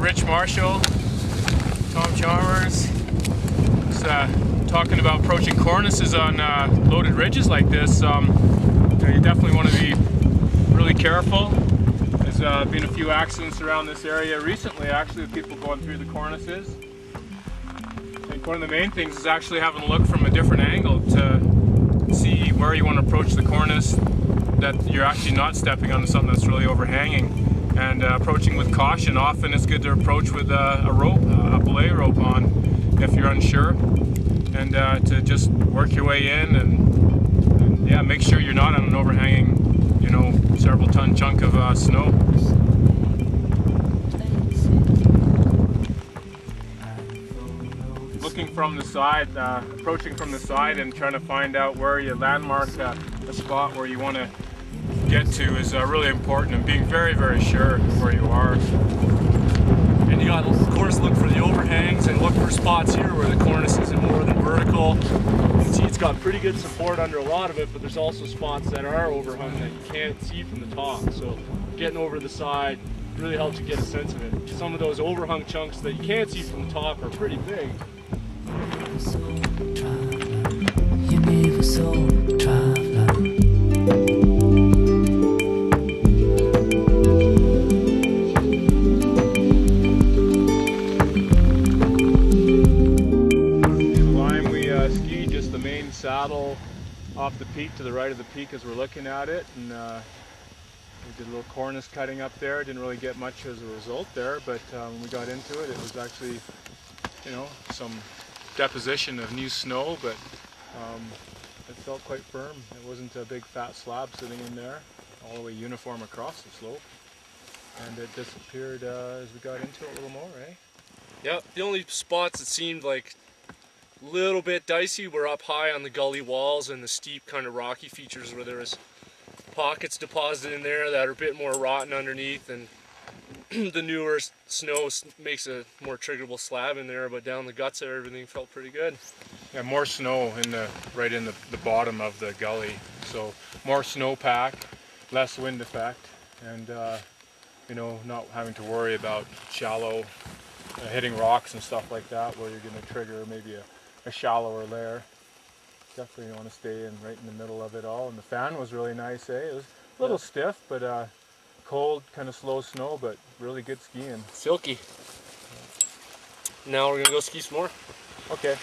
Rich Marshall, Tom Chalmers. Just talking about approaching cornices on loaded ridges like this. You definitely want to be really careful. There's been a few accidents around this area recently, actually, with people going through the cornices. I think one of the main things is actually having a look from a different angle to see where you want to approach the cornice, that you're actually not stepping onto something that's really overhanging. And approaching with caution. Often it's good to approach with a rope, a belay rope on, if you're unsure, and to just work your way in and yeah, make sure you're not on an overhanging, you know, several ton chunk of snow. Looking from the side, approaching from the side and trying to find out where you landmark a spot where you want to get to is really important, and being very, very sure where you are. And you got to, of course, look for the overhangs and look for spots here where the cornice isn't more than vertical. You can see it's got pretty good support under a lot of it, but there's also spots that are overhung that you can't see from the top. So getting over the side really helps you get a sense of it. Some of those overhung chunks that you can't see from the top are pretty big. Saddle off the peak to the right of the peak as we're looking at it, and we did a little cornice cutting up there. Didn't really get much as a result there, but when we got into it, it was actually, you know, some deposition of new snow, but it felt quite firm. It wasn't a big fat slab sitting in there, all the way uniform across the slope, and it disappeared as we got into it a little more, eh? Yeah, the only spots that seemed like little bit dicey were up high on the gully walls and the steep kind of rocky features where there was pockets deposited in there that are a bit more rotten underneath, and the newer snow makes a more triggerable slab in there, but down the guts there everything felt pretty good. Yeah, more snow in the right in the bottom of the gully, so more snowpack, less wind effect, and you know, not having to worry about shallow hitting rocks and stuff like that where you're going to trigger maybe a shallower layer. Definitely want to stay in right in the middle of it all. And the fan was really nice, eh? It was a little stiff, but cold, kind of slow snow, but really good skiing. Silky. Now we're gonna go ski some more. Okay.